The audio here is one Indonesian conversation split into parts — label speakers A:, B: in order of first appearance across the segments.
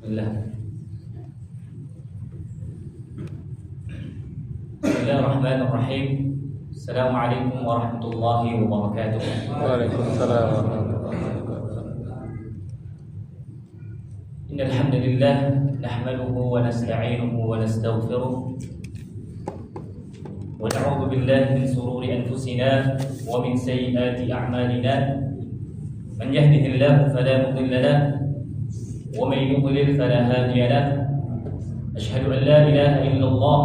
A: Bismillah. Bismillahirrahmanirrahim. Assalamualaikum warahmatullahi wabarakatuh.
B: Waalaikumsalam warahmatullahi wabarakatuh.
A: Innal hamdalillah nahmaduhu wa nasta'inuhu wa nastaghfiruh wa na'udzu billahi min shururi anfusina wa min sayyiati a'malina. Man yahdihillahu fala mudilla lahu wa man yudlil fala hadiya lahu. Ashhadu an la ilaha illallah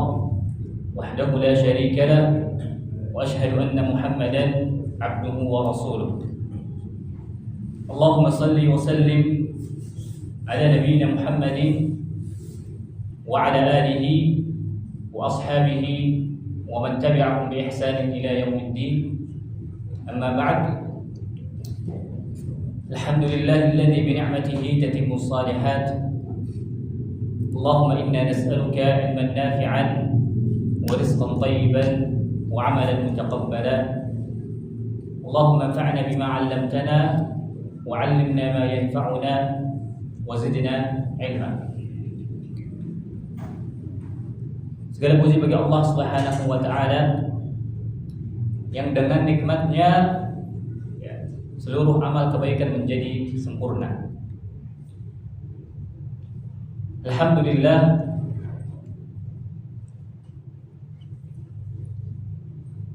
A: wahdahu la syarika lahu wa ashhadu anna Muhammadan abduhu wa rasuluh. Allahumma salli wa sallim ala nabiyyina Muhammadin wa ala alihi wa ashabihi wa man tabi'ahum bi ihsanin ila yaumiddin. Amma ba'd. Alhamdulillahilladzi bi ni'matihi tatimmu shalihat. Allahumma inna nas'aluka ilman nafi'an wa rizqan thayyiban wa 'amalan mutaqabbalan. Allahumma anfa'na bima 'allamtana wa 'allimna ma yanfa'una wa zidna 'ilma. Segala puji bagi Allah Subhanahu wa taala yang dengan nikmat-Nya seluruh amal kebaikan menjadi sempurna. Alhamdulillah,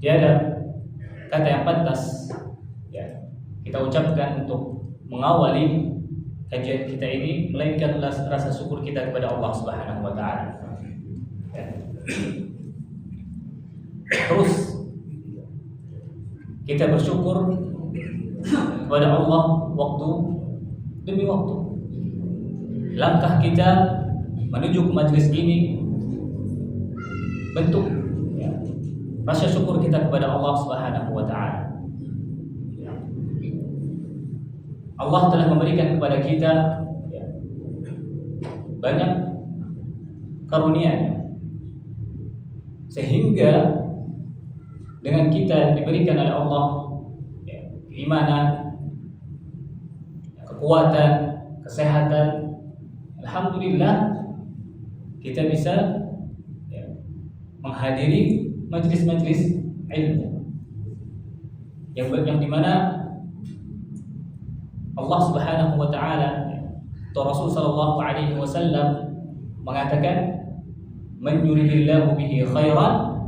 A: tiada kata yang pantas kita ucapkan untuk mengawali kajian kita ini melainkan rasa syukur kita kepada Allah Subhanahu wa taala. Terus kita bersyukur kepada Allah waktu demi waktu. Langkah kita menuju ke majlis ini bentuk rasa syukur kita kepada Allah Subhanahu wa taala. Allah telah memberikan kepada kita banyak karunia, sehingga dengan kita diberikan oleh Allah keimanan, kekuatan, kesehatan, alhamdulillah kita bisa menghadiri majlis-majlis ilmu yang dimana Allah Subhanahu wa taala atau Rasul sallallahu alaihi wasallam mengatakan, "Man yuridillahu bihi khairan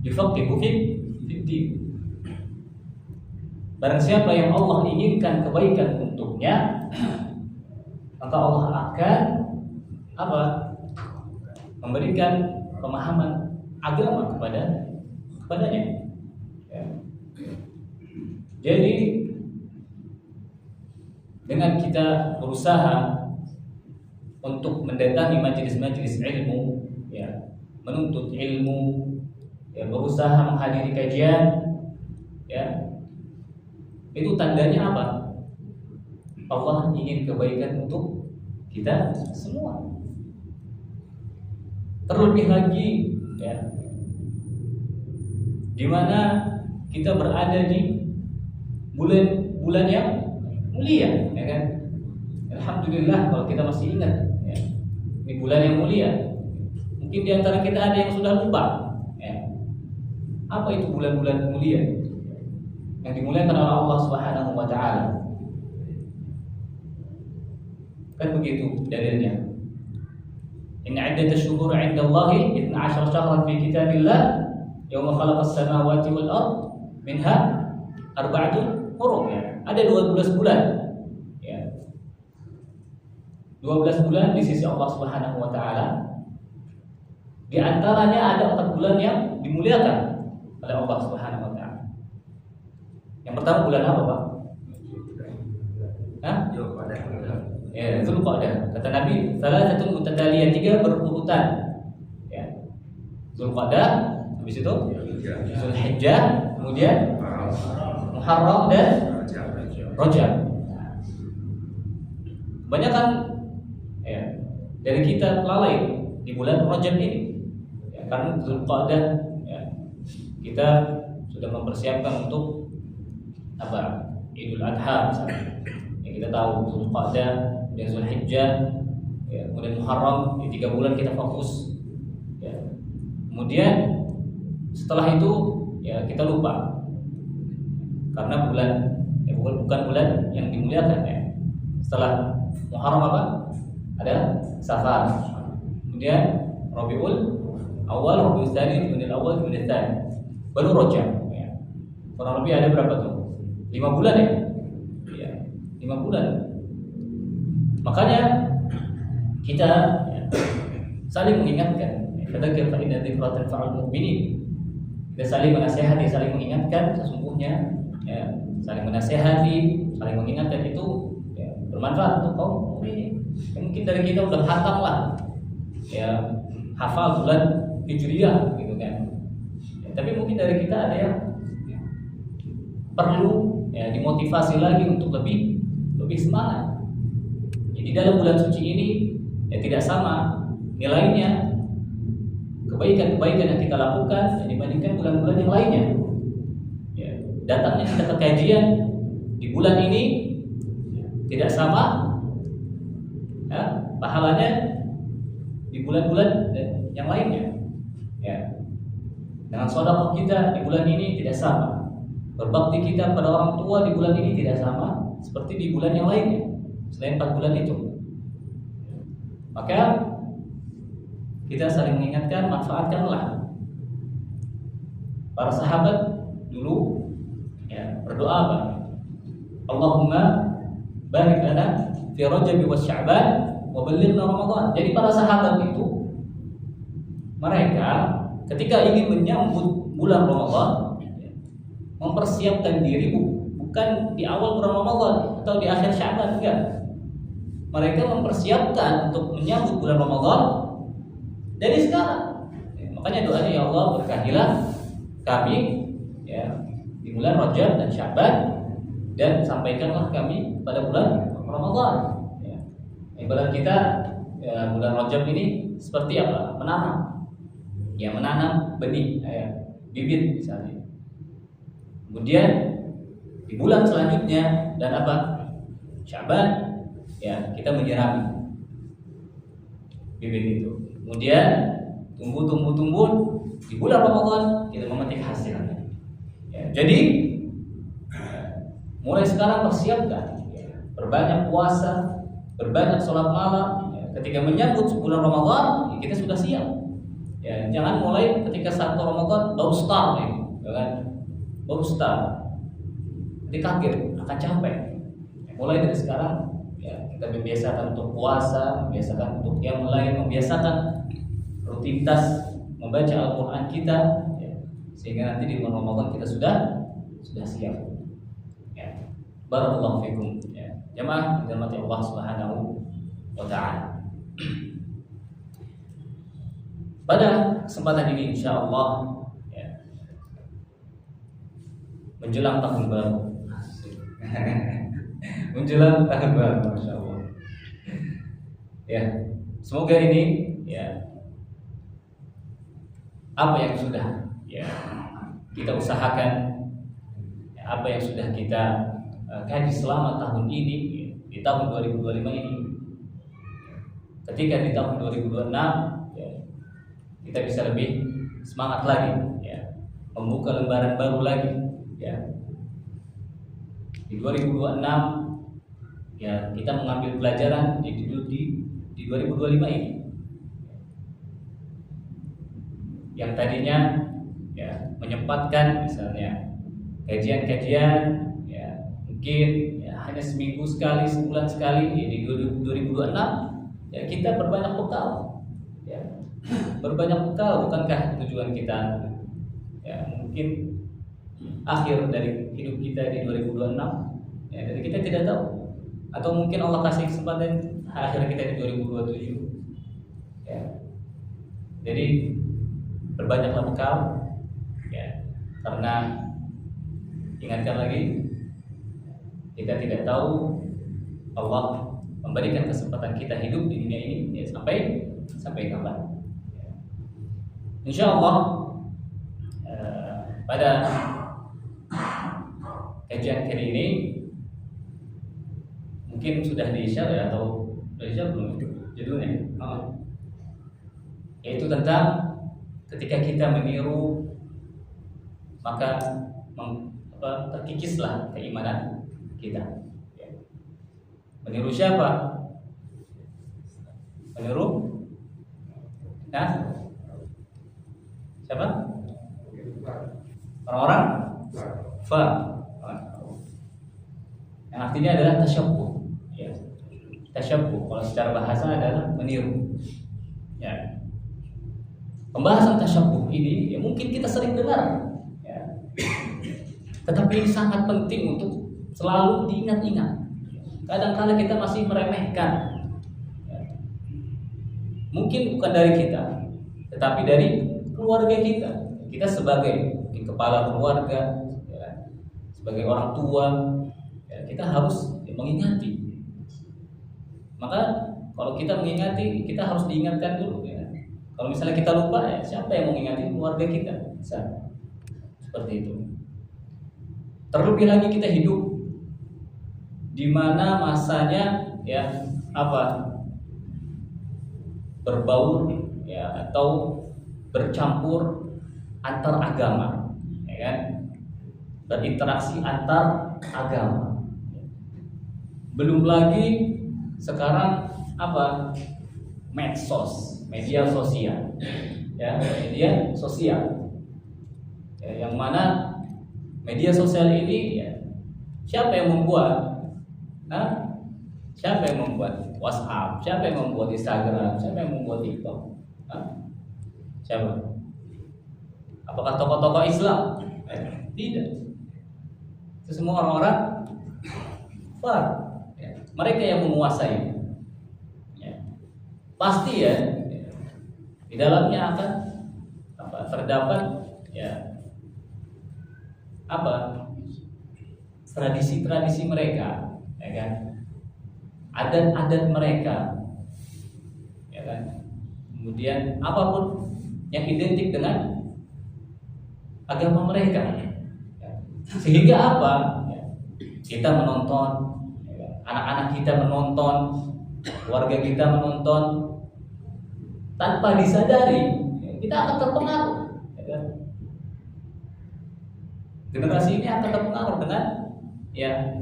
A: yufaqihu fid-din." Barang siapa yang Allah inginkan kebaikan untuknya, maka Allah akan memberikan pemahaman agama kepadanya. Jadi dengan kita berusaha untuk mendatangi majelis-majelis ilmu, menuntut ilmu, berusaha menghadiri kajian, itu tandanya apa? Allah ingin kebaikan untuk kita semua. Terlebih lagi, di mana kita berada di bulan yang mulia, kan? Alhamdulillah kalau kita masih ingat, di bulan yang mulia. Mungkin di antara kita ada yang sudah lupa, apa itu bulan-bulan mulia yang dimuliakan oleh Allah Subhanahu wa taala. Kan begitu dalilnya. Inna 'iddatash shuhuri 'inda Allahi 12 syahran fi kitabillah yauma khalaqas samawati wal ard minha arba'atun hurum. Ada 12 bulan. 12 bulan di sisi Allah Subhanahu wa taala. Di antaranya ada 4 bulan yang dimuliakan oleh Allah Subhanahu wa taala. Yang pertama bulan apa, Pak? Zulqa'dah. Kata Nabi, salasatun mutataliyah, 3 berurutan. Zulqa'dah, habis itu Zulhijjah, kemudian Muharram dan Rajab. Kebanyakan dari kita lalai di bulan Rajab ini, karena Zulqa'dah kita sudah mempersiapkan untuk Idul Adha misalnya. Kita tahu Zulqa'dah dan Zulhijjah ya, kemudian Muharram, di 3 bulan kita fokus, ya. Kemudian setelah itu ya kita lupa karena bulan ya, bukan bulan yang dimuliakan ya. Setelah Muharram apa? Ada Safar, kemudian Rabiul Awal, Rabiul Tsani, Rabiul Awal, Rabiul Tsani, baru Rajab. Ya. Kurang lebih ada berapa tuh? 5 bulan ya? Ya, 5 bulan. Makanya kita ya, saling mengingatkan. Fadzakir fa inna dzikra tanfa'ul mu'minin. Kita saling menasihati, saling mengingatkan sesungguhnya ya, saling menasihati, saling mengingatkan itu ya, bermanfaat untuk kaum mukminin. Mungkin dari kita udah hatam lah. Ya, hafal bulan Hijriyah gitu kan. Ya, tapi mungkin dari kita ada yang ya, perlu ya, dimotivasi lagi untuk lebih semangat. Jadi dalam bulan suci ini ya tidak sama nilainya kebaikan-kebaikan yang kita lakukan dibandingkan bulan-bulan yang lainnya. Ya, datangnya kita ke kajian di bulan ini ya, tidak sama ya, pahalanya di bulan-bulan yang lainnya. Ya. Dengan sedekah kita di bulan ini tidak sama. Berbakti kita pada orang tua di bulan ini tidak sama seperti di bulan yang lainnya selain 4 bulan itu. Maka kita saling mengingatkan, manfaatkanlah. Para sahabat dulu ya, berdoa apa? Allahumma barik lana fi Rajab wa Sya'ban wa ballighna Ramadan. Jadi para sahabat itu mereka ketika ingin menyambut bulan Ramadan mempersiapkan diri bukan di awal bulan Ramadan atau di akhir Sya'ban, enggak. Mereka mempersiapkan untuk menyambut bulan Ramadan dari sekarang. Ya, makanya doanya ya Allah berkahilah kami ya di bulan Rajab dan Sya'ban dan sampaikanlah kami pada bulan Ramadan. Ya. Ibarat kita ya, bulan Rajab ini seperti apa? Menanam. Ya menanam benih, ya, bibit misalnya. Kemudian di bulan selanjutnya dan apa? Sya'ban ya kita menyirami bibit itu. Kemudian tumbuh di bulan Ramadan kita memetik hasilnya. Ya, jadi mulai sekarang persiapkan ya, berbanyak puasa, berbanyak sholat malam. Ya, ketika menyambut bulan Ramadan ya, kita sudah siap. Ya, jangan mulai ketika 1 Ramadan baru start nih, ya kan? Baru start. Nanti kaget, akan capek. Ya, mulai dari sekarang ya, kita membiasakan untuk puasa, membiasakan untuk yang lain, membiasakan rutinitas membaca Al-Quran kita ya, sehingga nanti di bulan Ramadan kita sudah siap. Ya. Barakallahu fikum ya. Jamaah dirahmati Allah Subhanahu wa taala. Pada kesempatan ini insyaallah ya, menjelang tahun baru. Menjelang tahun baru insyaallah. Ya, semoga ini ya apa yang sudah ya kita usahakan, ya, apa yang sudah kita kaji selama tahun ini ya, di tahun 2025 ini, ketika di tahun 2026 ya, kita bisa lebih semangat lagi ya, membuka lembaran baru lagi ya. Di 2026 ya kita mengambil pelajaran di 2025 ini. Yang tadinya ya menyempatkan misalnya kajian-kajian ya mungkin ya, hanya seminggu sekali, sebulan sekali ya, di 2026 ya kita berbanyak bekal ya, berbanyak bekal. Bukankah tujuan kita ya mungkin akhir dari hidup kita di 2026 ya, dari kita tidak tahu, atau mungkin Allah kasih kesempatan akhir kita di 2027 ya. Jadi berbanyaklah bekal ya, karena ingatkan lagi kita tidak tahu Allah memberikan kesempatan kita hidup di dunia ini ya, sampai kapan ya. Insyaallah pada kajian kali ini mungkin sudah di-share ya, atau sudah di-share belum? judulnya. Yaitu tentang ketika kita meniru maka terkikislah keimanan kita. Meniru siapa? Meniru? Nah, siapa? Orang-orang fa. Yang artinya adalah tasyabbuh. Ya. Tasyabbuh kalau secara bahasa adalah meniru. Ya. Pembahasan tasyabbuh ini ya mungkin kita sering dengar, ya. Tetapi ini sangat penting untuk selalu diingat-ingat. Kadang-kadang kita masih meremehkan, ya. Mungkin bukan dari kita, tetapi dari keluarga kita. Kita sebagai kepala keluarga, ya, sebagai orang tua, ya, kita harus mengingati. Maka kalau kita mengingati, kita harus diingatkan dulu. Ya. Kalau misalnya kita lupa, ya, siapa yang mengingati? Keluarga kita. Bisa. Seperti itu. Terlebih lagi kita hidup di mana masanya ya berbaur ya atau bercampur antar agama, ya kan? Berinteraksi antar agama. Belum lagi sekarang medsos, media sosial, ya, media sosial, ya, yang mana media sosial ini ya, siapa yang membuat? Siapa yang membuat WhatsApp? Siapa yang membuat Instagram? Siapa yang membuat TikTok? Siapa? Apakah tokoh-tokoh Islam? Tidak. Itu semua orang-orang kafir. Ya. Mereka yang menguasai. Ya. Pasti ya, di dalamnya akan terdapat ya tradisi-tradisi mereka, ya kan? Adat-adat mereka, ya kan? Kemudian apapun yang identik dengan agama mereka, ya. Sehingga ya, kita menonton, ya, anak-anak kita menonton, keluarga kita menonton, tanpa disadari ya, kita akan terpengaruh, ya kan? Generasi ini akan terpengaruh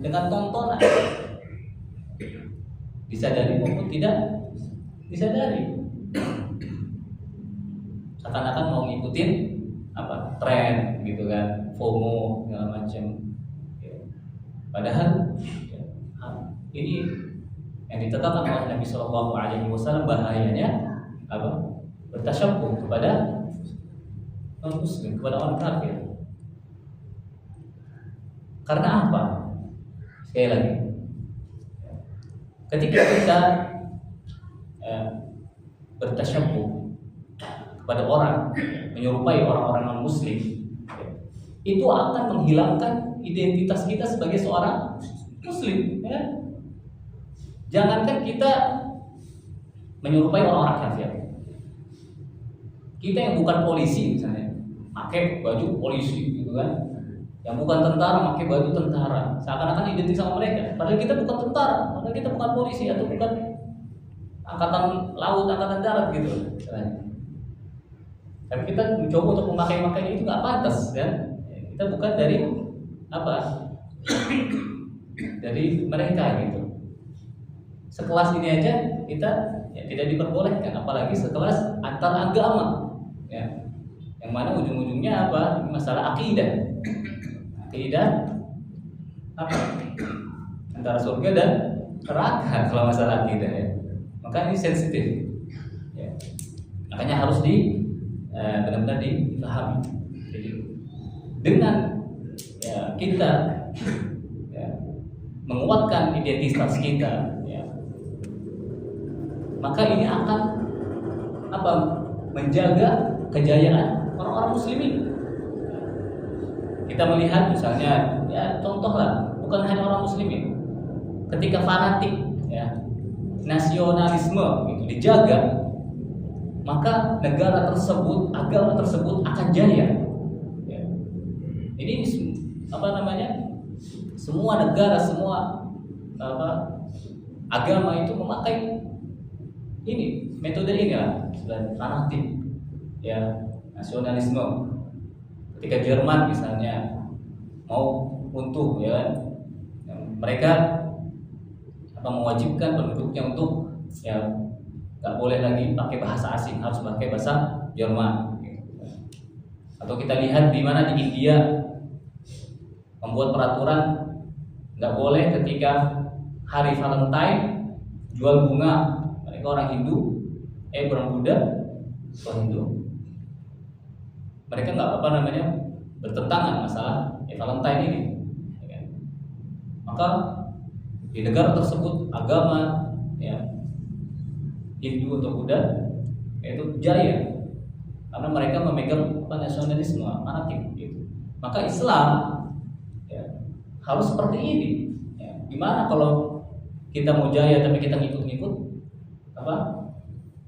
A: dengan tontonan, disadari maupun tidak disadari. Seakan-akan mau ngikutin tren gitu kan, FOMO segala macam. Ya. Padahal ya, ini yang ditetapkan oleh Nabi Shallallahu Alaihi Wasallam bahayanya bertasyabbuh kepada non-muslim, kepada orang kafir. Karena apa? Sekali lagi, ketika kita bertasyabbuh kepada orang, menyerupai orang-orang non-muslim, itu akan menghilangkan identitas kita sebagai seorang muslim, ya. Jangankan kita menyerupai orang-orang kafir, kita yang bukan polisi misalnya, pakai baju polisi gitu kan, yang bukan tentara pakai baju tentara, seakan-akan identik sama mereka. Padahal kita bukan tentara, padahal kita bukan polisi atau bukan angkatan laut, angkatan darat gitu. Tapi kita mencoba untuk memakai itu nggak pantas, kan? Kita bukan dari dari mereka gitu. Sekelas ini aja kita ya, tidak diperbolehkan, apalagi sekelas antar agama, ya. Yang mana ujung-ujungnya masalah akidah. Akidah antara surga dan neraka kalau masalah akidah, ya. Maka ini sensitif, ya. Makanya harus benar-benar dipahami. Jadi dengan ya, kita ya, menguatkan identitas kita, ya, maka ini akan menjaga kejayaan orang-orang muslimin. Kita melihat misalnya, ya contohlah, bukan hanya orang muslimin, ketika fanatik, ya, nasionalisme itu dijaga, maka negara tersebut, agama tersebut akan jaya. Ya. Ini semua negara, semua agama itu memakai ini metode ini lah sudah fanatik ya, nasionalisme. Ketika Jerman misalnya mau runtuh ya kan, mereka mewajibkan penduduknya untuk ya nggak boleh lagi pakai bahasa asing, harus pakai bahasa Jerman. Atau kita lihat di mana di India membuat peraturan nggak boleh ketika hari Valentine jual bunga. Mereka orang Hindu, orang Buddha, orang Hindu. Mereka nggak bertentangan masalah Valentine ini. Ya kan? Maka di negara tersebut agama ya Hindu atau Buddha itu jaya karena mereka memegang nasionalisme fanatik gitu. Maka Islam ya, harus seperti ini. Ya. Gimana kalau kita mau jaya tapi kita ngikut-ngikut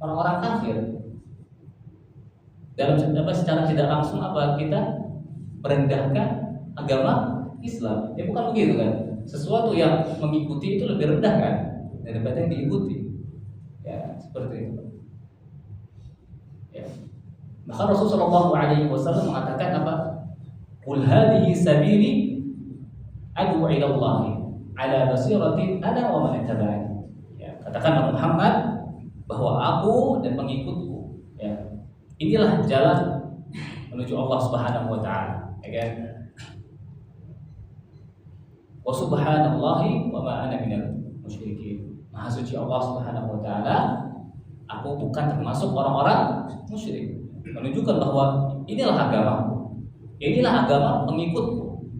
A: orang-orang kafir? Dalam secara tidak langsung kita merendahkan agama Islam. Ya bukan begitu kan? Sesuatu yang mengikuti itu lebih rendah kan daripada yang diikuti. Ya, seperti itu. Ya. Maka Rasulullah SAW mengatakan apa? Qul hadhihi sabili ad'u ila Allah ala basiratin ana wa man ittaba'ani. Ya, katakanlah Muhammad bahwa aku dan pengikutku ya. Inilah jalan menuju Allah Subhanahu wa taala, ya kan? Wa subhanallahi wa ma ana minal musyrikin. Maha suci Allah Subhanahu wa taala, aku bukan termasuk orang-orang musyrik. Menunjukkan bahwa inilah agamaku. Inilah agama pengikutku.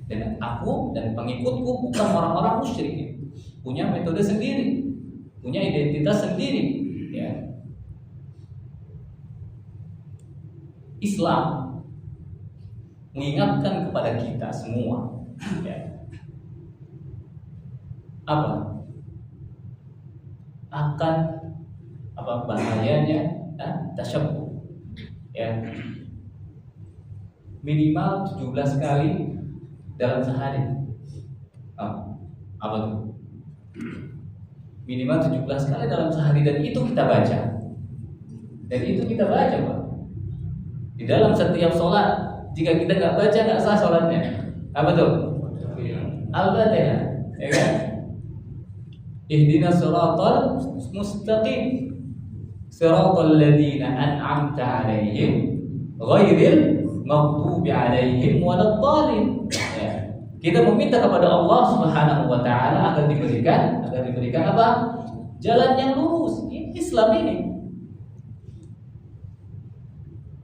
A: Dan aku dan pengikutku bukan orang-orang musyrik. Punya metode sendiri, punya identitas sendiri, ya. Islam mengingatkan kepada kita semua ya, akan bahayanya tasyabbuh ya, minimal 17 kali dalam sehari. Apa tuh? Minimal 17 kali dalam sehari, dan itu kita baca. Pak. Di dalam setiap sholat, jika kita nggak baca nggak sah sholatnya. Apa tuh? Al-Fatihah, ya kan? Ihdinas siratal mustaqim, siratal ladzina an'amta 'alaihim ghairil maghdubi 'alaihim waladdallin. Ya. Kita meminta kepada Allah Subhanahu wa taala agar diberikan apa? Jalan yang lurus. Ini Islam ini.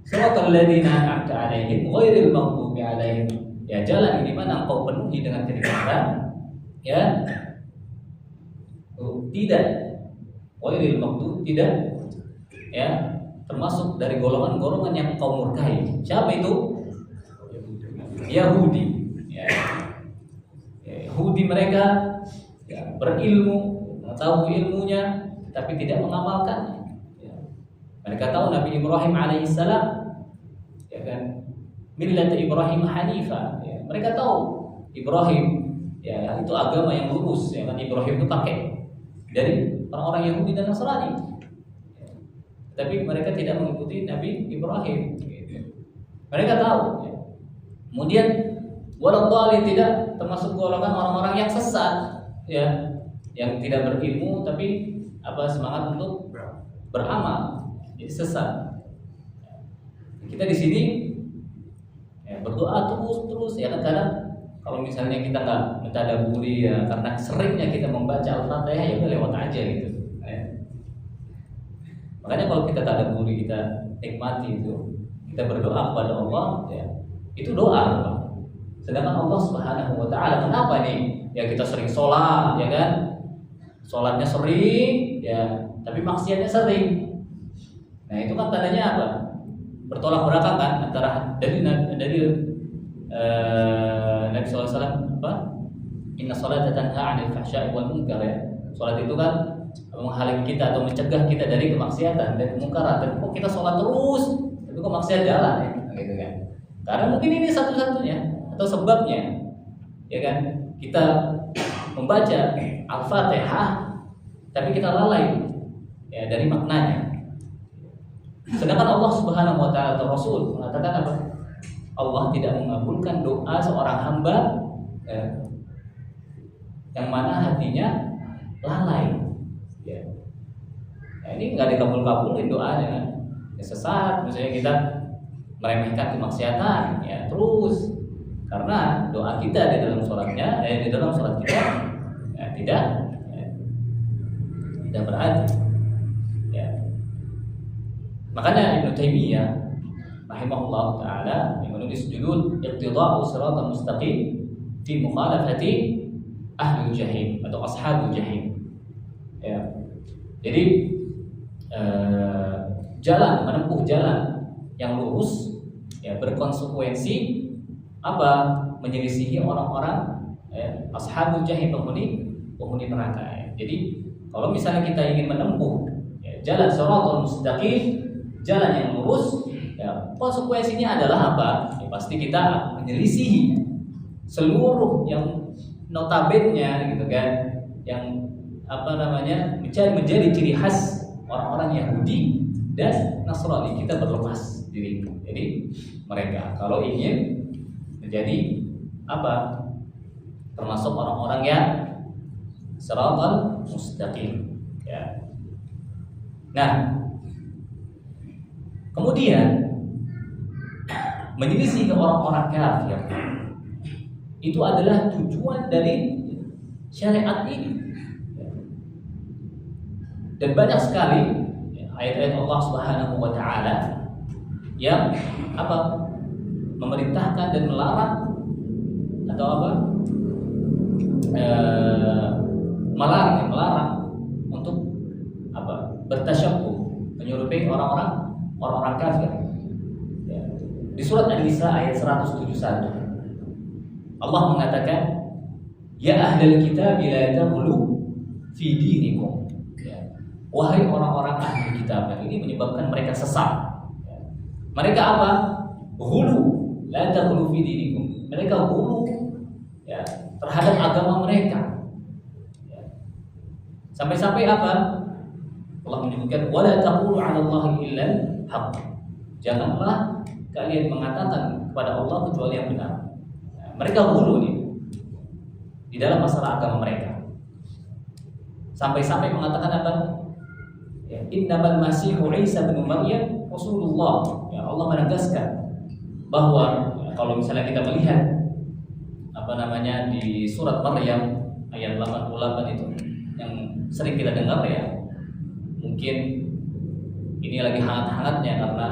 A: Siratal ladzina an'amta 'alaihim ghairil maghdubi 'alaihim. Ya, jalan ini mana engkau penuhi dengan kenikmatan, ya. Tidak ghairil maghdub, tidak ya, termasuk dari golongan-golongan yang engkau murkai. Siapa itu? Yahudi. Ya. Yahudi mereka ya, berilmu, mengetahui ilmunya, tapi tidak mengamalkannya. Ya. Mereka tahu Nabi Ibrahim alaihissalam, ya kan, millat Ibrahim Hanifah. Ya. Mereka tahu Ibrahim, ya itu agama yang lurus. Ya kan, Ibrahim itu pakai dari orang-orang Yahudi dan Nasrani. Ya. Tapi mereka tidak mengikuti Nabi Ibrahim. Gitu. Mereka tahu. Ya. Kemudian waladhdallin, tidak termasuk golongan orang-orang yang sesat, ya, yang tidak berilmu tapi semangat untuk beramal, jadi sesat. Kita di sini ya, berdoa terus ya kan. Kadang kalau misalnya kita nggak mentadaburi ya, karena seringnya kita membaca Al-Fatihah ya udah lewat aja gitu. Ya. Makanya kalau kita tadaburi, kita nikmati itu, kita berdoa kepada Allah, ya itu doa. Sedangkan Allah Subhanahu wa taala, kenapa nih? Ya kita sering sholat, ya kan? Sholatnya sering, ya, tapi maksiatnya sering. Nah itu kan tandanya apa? Bertolak belakang kan antara dari Nabi SAW Inna sholata tanha 'anil fahsya'i wal munkar, ya. Sholat itu kan menghalangi kita atau mencegah kita dari kemaksiatan dan kemungkaran. Dan kok kita sholat terus, itu kok maksiat jalan ya, gitu kan? Karena mungkin ini satu-satunya atau sebabnya, ya kan? Kita membaca Al-Fatihah tapi kita lalai, ya dari maknanya. Sedangkan Allah Subhanahu wa taala atau Rasul mengatakan apa? Allah tidak mengabulkan doa seorang hamba yang mana hatinya lalai. Ya. Nah, ini nggak dikabul-kabulin doanya. Ya, sesat, misalnya kita meremehkan kemaksiatan, ya terus karena doa kita di dalam sholatnya, di dalam sholat kita ya, tidak berarti. Ya. Makanya Ibnu Taimiyah rahimahullah taala menulis judul Iqtida'u Shiratal Mustaqim fi Mukhalafati Ahlul Jahim atau Ashabul Jahim. Ya. Jadi menempuh jalan yang lurus ya berkonsekuensi apa? Menyelisihi orang-orang Ashabul Jahim, penghuni neraka. Ya. Jadi kalau misalnya kita ingin menempuh jalan Shiratal Mustaqim, jalan yang lurus, ya, konsekuensinya adalah apa? Ya, pasti kita menyelisihi seluruh yang notabene-nya gitu kan, yang menjadi ciri khas orang-orang Yahudi dan Nasrani. Kita berlepas diri. Jadi mereka kalau ingin menjadi apa? Termasuk orang-orang yang Shiratal Mustaqim. Ya. Nah, kemudian menyelisih ke orang-orang kafir itu adalah tujuan dari syariat ini. Dan banyak sekali ayat-ayat Allah Subhanahu wa taala yang apa? Memerintahkan dan melarang atau apa? Melarang untuk apa? Bertasyabbuh, menyerupai orang-orang kafir. Ya. Di surat An-Nisa ayat 171 Allah mengatakan, ya ahlal kitab la taghlu fi dinikum. Ya. Wahai orang-orang ahli kitab, ini menyebabkan mereka sesat. Ya. Mereka apa? Ghulu, la taghlu fi dinikum. Mereka ghulu ya terhadap agama mereka. Ya. Sampai-sampai apa? Allah menyebutkan wala taqulu 'ala Allahi illa haqq. Janganlah kalian mengatakan kepada Allah kecuali yang benar. Mereka ghulu nih di dalam masalah agama mereka. Sampai-sampai mengatakan apa? Ya, innamal masihu Isa bin Maryam Rasulullah. Ya, Allah menegaskan bahwa ya, kalau misalnya kita melihat di surat Maryam ayat 88 itu yang sering kita dengar ya. Mungkin ini lagi hangat-hangatnya karena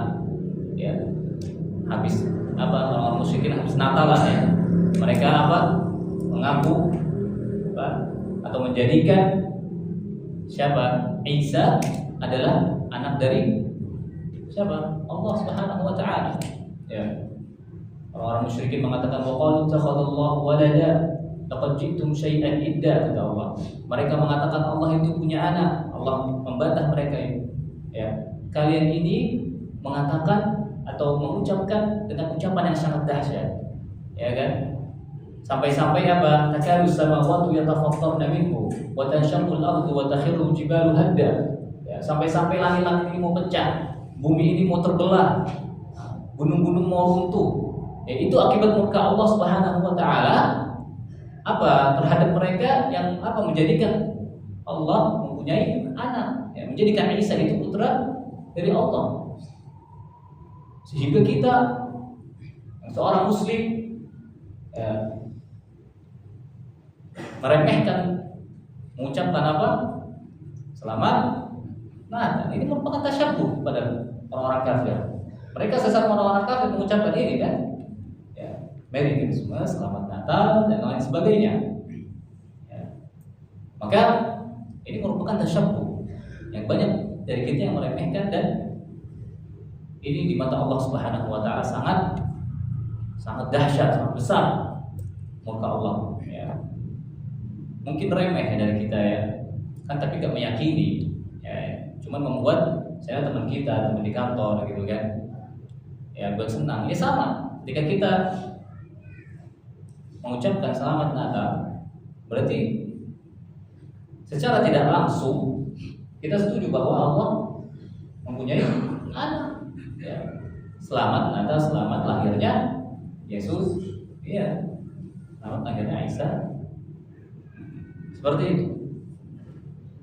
A: ya habis orang musyrikin habis Natalan ya. Mereka mengaku atau menjadikan siapa? Isa adalah anak dari siapa? Allah Subhanahu wa taala. Ya. Orang-orang musyrikin mengatakan waqalu takhadallahu walada laqad ji'tum syai'an idda, kata Allah. Mereka mengatakan Allah itu punya anak. Allah membantah mereka ini. Ya. Kalian ini mengatakan atau mengucapkan dengan ucapan yang sangat dahsyat. Ya kan? Sampai-sampai apa? Takadu samawati yatafattarna minhu wa tanshaqqu al-ardu wa takhiru al-jibalu hadda. Ya, sampai-sampai langit-langit ini mau pecah, bumi ini mau terbelah, gunung-gunung mau runtuh. Ya, itu akibat murka Allah Subhanahu wa taala terhadap mereka yang menjadikan Allah mempunyai anak, ya, menjadikan Isa itu putra dari Allah. Sehingga kita seorang muslim ya, meremehkan, mengucapkan selamat Natal. Ini merupakan tasyabbuh pada orang-orang kafir. Mereka sesat orang-orang kafir mengucapkan ini kan, ya, Merry Christmas, selamat Natal dan lain sebagainya. Ya. Maka ini merupakan tasyabbuh yang banyak dari kita yang meremehkan, dan ini di mata Allah Subhanahu wa taala sangat dahsyat, sangat besar murka Allah. Ya. Mungkin remeh dari kita ya, kan, tapi gak meyakini. Ya, cuman membuat saya teman kita, teman di kantor gitu kan, ya buat senang. Ya sama, ketika kita mengucapkan selamat Natal, berarti secara tidak langsung Kita setuju bahwa Allah mempunyai anak. Ya. Selamat lahirnya Yesus. Iya. Selamat lahirnya Isa. Seperti itu.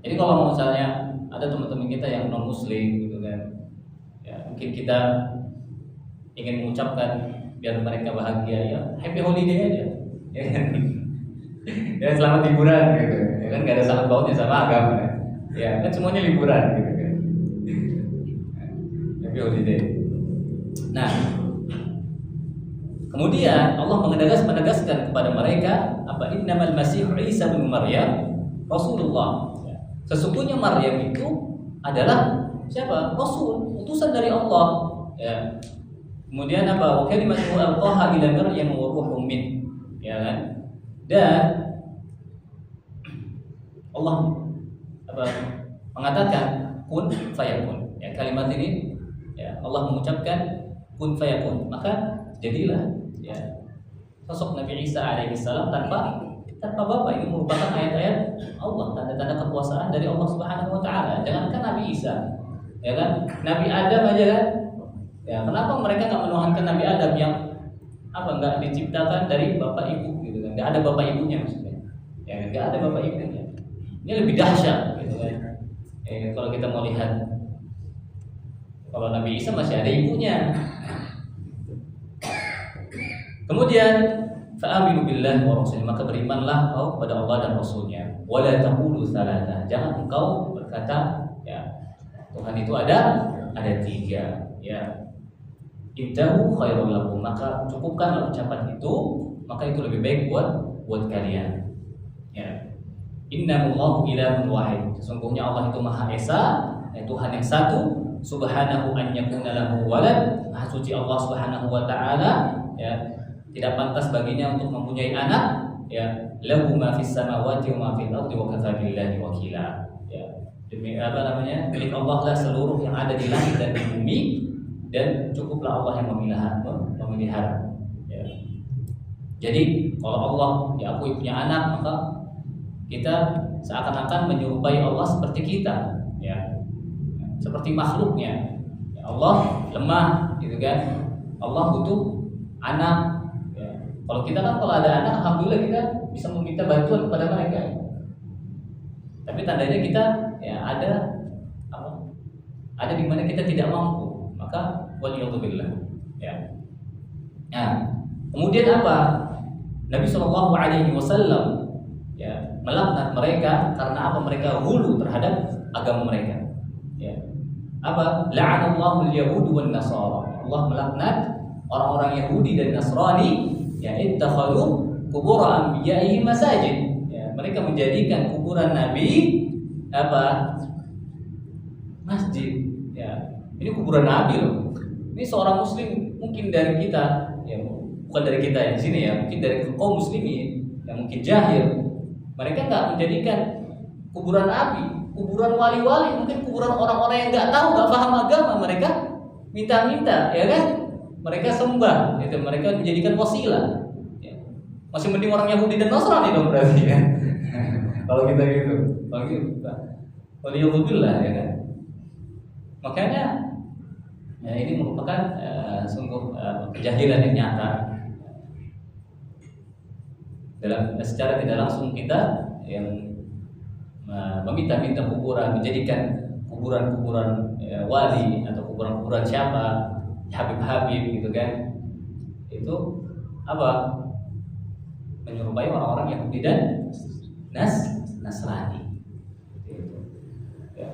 A: Jadi kalau misalnya ada teman-teman kita yang non muslim gitu kan, ya mungkin kita ingin mengucapkan biar mereka bahagia, ya happy holiday aja, ya kan? Ya selamat liburan gitu, ya kan nggak ada sangkut pautnya sama agama, ya kan semuanya liburan gitu kan, happy holiday. Nah, kemudian Allah menegaskan kepada mereka apa innamal masih Isa bin Maryam Rasulullah. Sesungguhnya Maryam itu adalah siapa? Rasul, utusan dari Allah. Ya. Kemudian apa? Wa kalimatu alqaha ila Maryam wa ruhum min. Ya kan? Dan Allah apa? Mengatakan kun fayakun. Ya, kalimat ini ya Allah mengucapkan kun fayakun. Maka jadilah ya sosok Nabi Isa alaihissalam tanpa bapak. Ini merupakan ayat-ayat Allah, tanda-tanda kekuasaan dari Allah Subhanahu wa taala. Jangankan Nabi Isa, ya kan? Nabi Adam aja kan? Ya, kenapa mereka enggak menuhankan Nabi Adam yang enggak diciptakan dari bapak ibu gitu kan? Enggak ada bapak ibunya maksudnya. Ya, enggak ada bapak ibunya. Ini lebih dahsyat gitu kan. Kalau kita mau lihat kalau Nabi Isa masih ada ibunya. Kemudian fa'aminu billahi wa rasulih, maka berimanlah kau kepada Allah dan Rasulnya. Wa la taqulu tsalatsa, jangan engkau berkata ya Tuhan itu ada 3 ya. Intahu khairul lakum, maka cukupkanlah ucapan itu, maka itu lebih baik buat kalian. Ya. Innallahu ilahun wahid, sesungguhnya Allah itu Maha Esa, Tuhan yang satu, subhanahu an yakuna lahu walad, Maha suci Allah Subhanahu wa taala ya. Tidak pantas baginya untuk mempunyai anak, ya. Lahu ma fis samawati wa ma fil ardi wa kafa billahi wakila. Ya. Demi milik Allah lah seluruh yang ada di langit dan di bumi, dan cukuplah Allah yang memelihara. Ya. Jadi kalau Allah diakui punya anak, maka kita seakan-akan menyerupai Allah seperti kita, ya. Seperti makhluknya. Ya, Allah lemah, gitu kan? Allah butuh anak. Kalau kita kan kalau ada anak, alhamdulillah kita bisa meminta bantuan kepada mereka. Tapi tandanya kita ya ada di mana kita tidak mampu, maka waliyadzubillah. Ya. Nah, kemudian apa? Nabi SAW ya melaknat mereka karena apa? Mereka ghulu terhadap agama mereka. Ya. Apa? La'anallahu al-yahud wan nasara. Allah melaknat orang-orang Yahudi dan Nasrani. Ya, ittakhadhu qubur anbiya'i masajid. Ya, mereka menjadikan kuburan nabi masjid. Ya, ini kuburan nabi loh. Ini seorang muslim mungkin dari kita, ya bukan dari kita yang di sini ya, mungkin dari kaum muslimin yang mungkin jahil. Mereka enggak menjadikan kuburan nabi, kuburan wali-wali, mungkin kuburan orang-orang yang enggak tahu, enggak paham agama, mereka minta-minta, ya kan? Mereka sembah, itu mereka menjadikan wasilah. Ya. Masih mending orang Yahudi dan Nasrani dong berarti ya. Kalau kita gitu, waliyadzubillah ya kan. Makanya ya ini merupakan sungguh kejahilan yang nyata. Secara tidak langsung kita yang meminta-minta kuburan, menjadikan kuburan-kuburan wali atau kuburan-kuburan siapa? Habib-habib gitu kan, itu apa? Menyerupai orang-orang Yahudi dan Nasrani. Ya.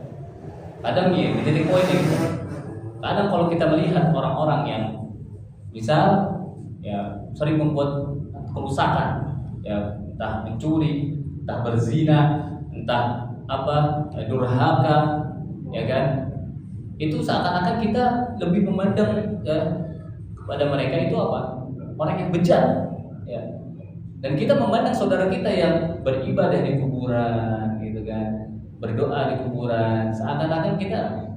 A: Kadang ya, di titik poin ini. Kadang kalau kita melihat orang-orang yang misal ya sering membuat kerusakan, ya entah mencuri, entah berzina, entah durhaka, ya kan? Itu seakan-akan kita lebih memandang ya, kepada mereka itu apa? Orang yang bejat, ya. Dan kita memandang saudara kita yang beribadah di kuburan, gitu kan, berdoa di kuburan, seakan-akan kita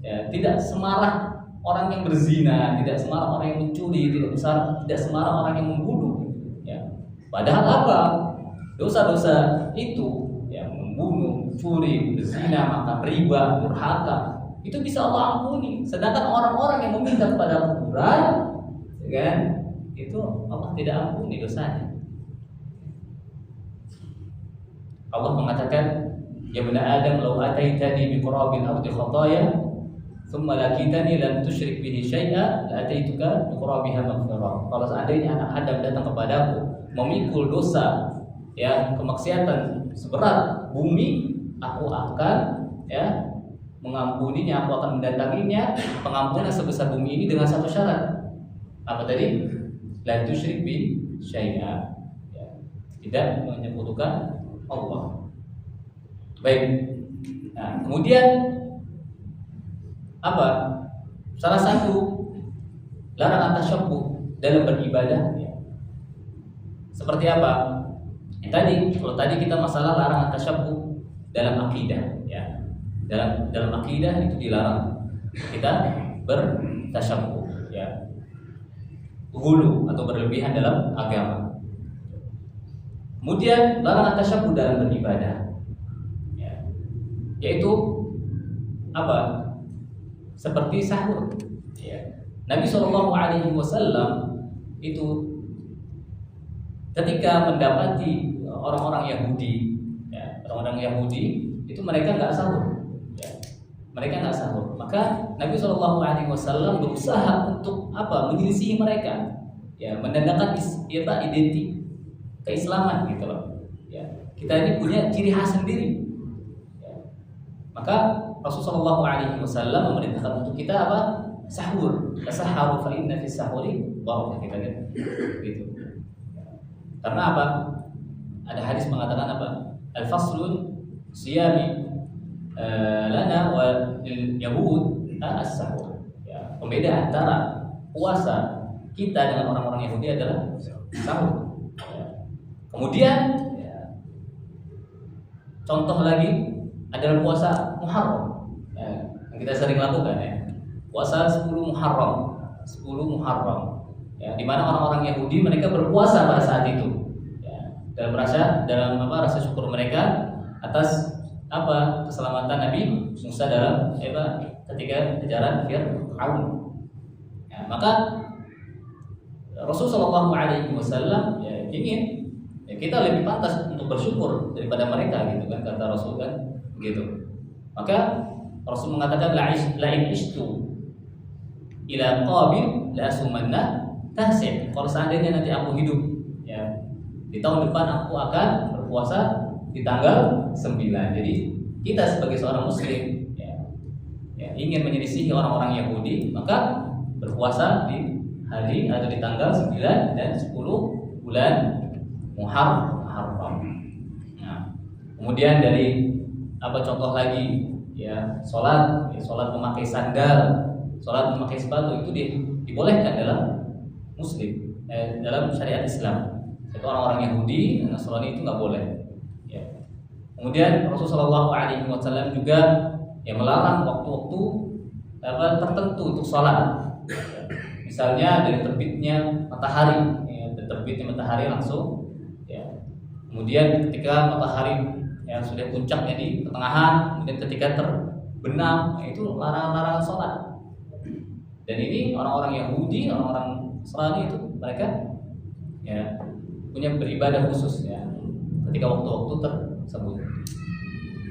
A: ya, tidak semarah orang yang berzina, tidak semarah orang yang mencuri, tidak semarah orang yang membunuh, ya. Padahal apa? Dosa-dosa itu, ya, membunuh, mencuri, berzina, makan riba, durhaka, itu bisa Allah ampuni. Sedangkan orang-orang yang meminta kepada kuburan, kan, itu Allah tidak ampuni dosanya. Allah mengatakan, ya bani Adam, law ataitani bi qurabil ardi khataaya, thumma lakitani lam tusyrik bihi syai'a, la ataituka bi qurabiha maghfirah. Kalau seandainya anak Adam datang kepadaku memikul dosa, ya, kemaksiatan seberat bumi, aku akan, ya, mengampuninya, aku akan mendatanginya pengampunan sebesar bumi ini dengan satu syarat. Apa tadi? La tusyrik bi syai'a, ya, tidak menyekutukan Allah. Baik. Nah, kemudian apa? Salah satu larangan tasyabbuh dalam beribadah, ya. Seperti apa? Kalau tadi kita masalah larangan tasyabbuh dalam akidah, ya. Dalam akidah itu dilarang kita bertasyabbuh, ya. Hulu atau berlebihan dalam agama. Kemudian larangan tasyabbuh dalam beribadah, ya. Yaitu apa? Seperti sahur, ya. Nabi SAW itu ketika mendapati orang-orang Yahudi, ya, orang-orang Yahudi itu mereka nggak sahur, ya. Mereka nggak sahur, maka Nabi SAW berusaha untuk apa? Menyelisihi mereka, ya, menandakan identitas keislaman, gitu loh, ya. Kita ini punya ciri khas sendiri, ya. Maka Rasulullah SAW memerintahkan untuk kita apa? Sahur. Tasahharu fa inna fis sahuri barakah, kita lihat, gitu. Karena apa? Ada hadis mengatakan apa? Al-faslun siyami lana wa yahud as-sahur. Ya, pembeda antara puasa kita dengan orang-orang Yahudi adalah sahur. Ya. Kemudian, ya, contoh lagi adalah puasa Muharram, ya, yang kita sering lakukan, ya. Puasa 10 Muharram, 10 Muharram. Ya, di mana orang-orang Yahudi mereka berpuasa pada saat itu, ya, dalam rasa syukur mereka atas apa? Keselamatan Nabi Musa dalam ketika kejaran Fir'aun. Ya, maka Rasulullah SAW, ya, ingin, ya, kita lebih pantas untuk bersyukur daripada mereka, gitu kan, kata Rasul, kan, gitu. Maka Rasul mengatakan la in ishtu ila qabil la sumanna tahsin. Kalau seandainya nanti aku hidup, ya, di tahun depan aku akan berpuasa di tanggal 9. Jadi kita sebagai seorang muslim, ya, ingin menyelisihi orang-orang Yahudi, maka berpuasa di hari atau di tanggal 9 dan 10 bulan Muharram. Nah, kemudian dari apa contoh lagi, ya, sholat memakai sandal, sholat memakai sepatu itu dibolehkan dalam Muslim, dalam syariat Islam. Itu orang-orang Yahudi dan Nasrani itu nggak boleh. Ya. Kemudian Rasulullah SAW juga, ya, melarang waktu-waktu tertentu untuk sholat. Ya. Misalnya dari terbitnya matahari, ya, dari terbitnya matahari langsung, ya. Kemudian ketika matahari yang sudah puncaknya di pertengahan, kemudian ketika terbenam, itu larangan sholat. Dan ini orang-orang Yahudi, orang-orang Nasrani itu mereka, ya, punya beribadah khusus, ya, ketika waktu-waktu tersebut.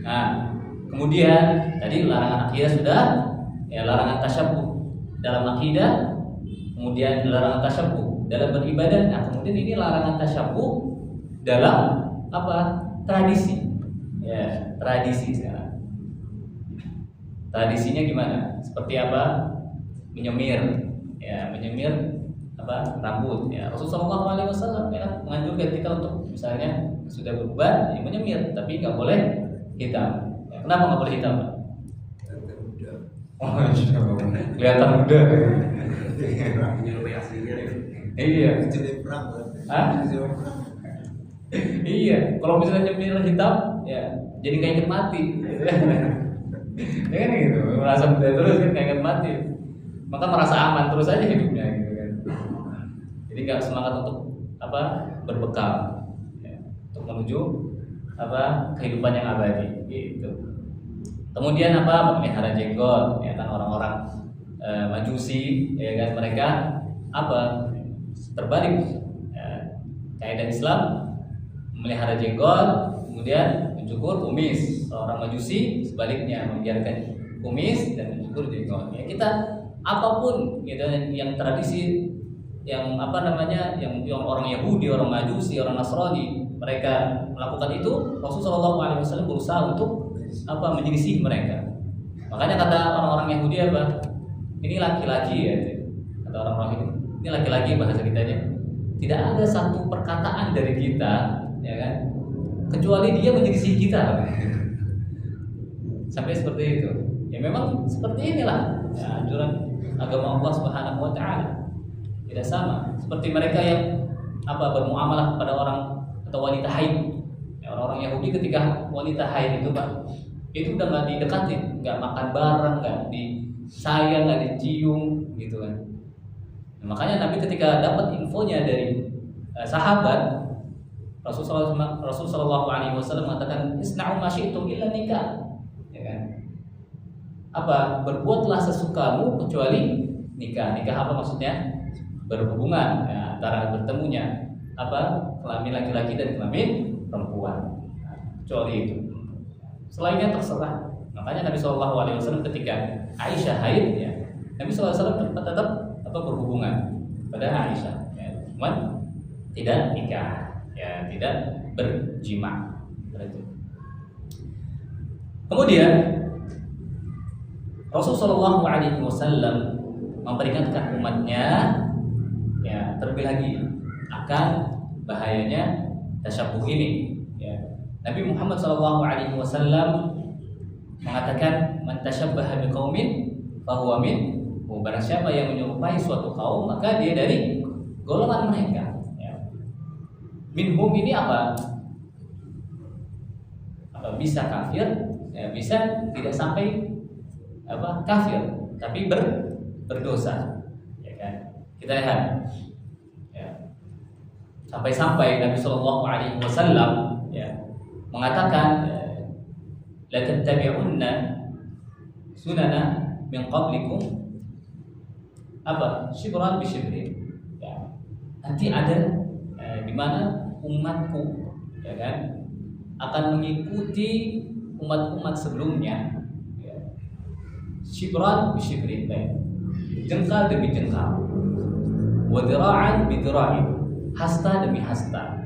A: Nah, kemudian tadi larangan akidah sudah, ya, larangan tasyabbuh dalam akidah, kemudian larangan tasyabbuh dalam beribadah. Nah, kemudian ini larangan tasyabbuh dalam apa? Tradisi, ya, tradisi sekarang. Tradisinya gimana? Seperti apa? Menyemir, ya, apa? Rambut, ya. Rasulullah SAW, ya, menganjurkan kita untuk misalnya sudah beruban, ya, menyemir, tapi nggak boleh hitam. Ya, kenapa nggak boleh hitam, Pak? Oh, kelihatan muda. Iya. Iya, kalau misalnya nyemir hitam, ya, jadi nggak inget mati. Ya kan gitu, merasa muda terus kan, nggak inget mati. Maka merasa aman terus aja hidupnya, gitu kan. Jadi nggak semangat untuk apa? Berbekal, ya, untuk menuju kehidupan yang abadi gitu. Kemudian memelihara jenggot, ya kan orang-orang Majusi, ya kan mereka terbalik. Kaidah Islam memelihara jenggot, kemudian mencukur kumis. Orang Majusi sebaliknya membiarkan kumis dan mencukur jenggot. Ya, kita apapun gitu yang tradisi yang yang orang Yahudi, orang Majusi, orang Nasrani mereka melakukan itu, Rasulullah SAW berusaha untuk menyelisih mereka. Makanya kata orang-orang Yahudi ini laki-laki ya, kata orang-orang Yahudi ini laki-laki bahasa kitanya. Tidak ada satu perkataan dari kita, ya kan, kecuali dia menyelisih kita. Sampai seperti itu. Ya memang seperti inilah ya, anjuran agama Allah Subhanahu wa taala. Tidak sama seperti mereka yang bermuamalah kepada orang atau wanita haid. Ya, orang-orang Yahudi ketika wanita haid itu itu udah nggak didekatin, nggak makan bareng, nggak disayang, nggak dicium, gitu kan. Nah, makanya Nabi ketika dapat infonya dari sahabat, Rasulullah SAW mengatakan isna'u ma syi'tum illa nikah, ya kan? Berbuatlah sesukamu kecuali nikah. Nikah apa maksudnya? Berhubungan ya, antara bertemunya kelamin laki-laki dan kelamin perempuan. Nah, kecuali itu. Selainnya terserah. Makanya Nabi SAW ketika Aisyah haid, ya, Nabi SAW tetap berhubungan pada Aisyah, ya, cuman tidak nikah, ya, tidak berjima. Kemudian Rasulullah SAW memperingatkan umatnya, ya, terlebih lagi akan bahayanya tasyabuh ini. Ya. Nabi Muhammad SAW mengatakan, "Man tashabbaha biqaumin fahuwa min." Barang siapa yang menyerupai suatu kaum, maka dia dari golongan mereka. Ya. Minhum ini bisa kafir, ya, bisa tidak sampai kafir, tapi berdosa. Ya kan? Kita lihat. Ya. Sampai-sampai Nabi SAW ya, mengatakan, la tattabi'unna sunana min qablikum shibran bi shibrin. Ya. Nanti ada di mana umatku, ya kan, akan mengikuti umat-umat sebelumnya, ya. Shibran bi shibrin, jengkal demi jengkal, wa dira'an bi dira'in, hasta demi hasta.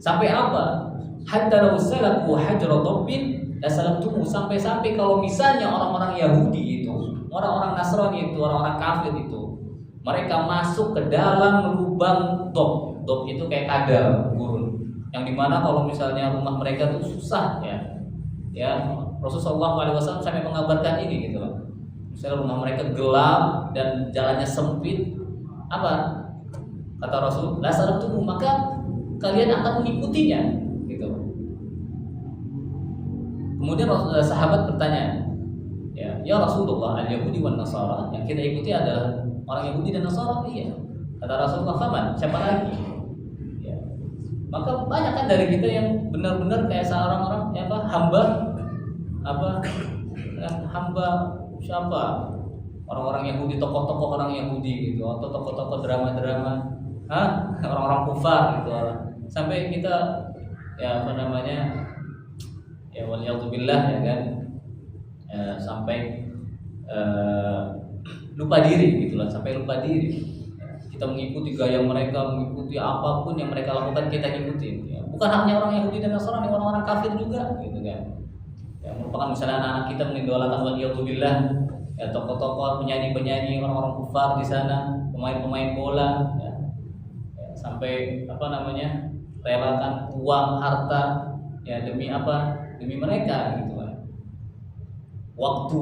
A: Sampai hatta law salaku hajra dabbin la salaktumu, sampai kalau misalnya orang-orang Yahudi itu, orang-orang Nasrani itu, orang-orang kafir itu, mereka masuk ke dalam lubang dob itu kayak kadal gurun, yang dimana kalau misalnya rumah mereka itu susah, ya Rasulullah SAW sampai mengabarkan ini gitu loh. Misalnya rumah mereka gelap dan jalannya sempit, kata Rasul, la salaktumu, maka kalian akan mengikutinya, gitu. Kemudian sahabat bertanya, ya Rasulullah, al-Yahudi wan Nasara, yang kita ikuti adalah orang Yahudi dan Nasara. Iya. Kata Rasulullah, faman, siapa lagi? Ya. Maka banyak kan dari kita yang benar-benar kayak seorang orang hamba hamba siapa? Orang-orang Yahudi, tokoh-tokoh orang Yahudi gitu, atau tokoh-tokoh drama-drama, orang-orang kufar gitu. Sampai kita ya waliyatubillah, ya kan, sampai lupa diri gitulah, sampai lupa diri. Kita mengikuti gaya mereka, mengikuti apapun yang mereka lakukan kita ikutin. Ya. Bukan hanya orang Yahudi dan Nasrani, orang-orang kafir juga, gitu kan. Ya, merupakan misalnya anak-anak kita mengidolakan waliyatubillah, ya, tokoh-tokoh, penyanyi-penyanyi, orang-orang kufar di sana, pemain-pemain bola, ya. Ya, sampai relakan uang, harta, ya demi demi mereka, gitu kan. Waktu,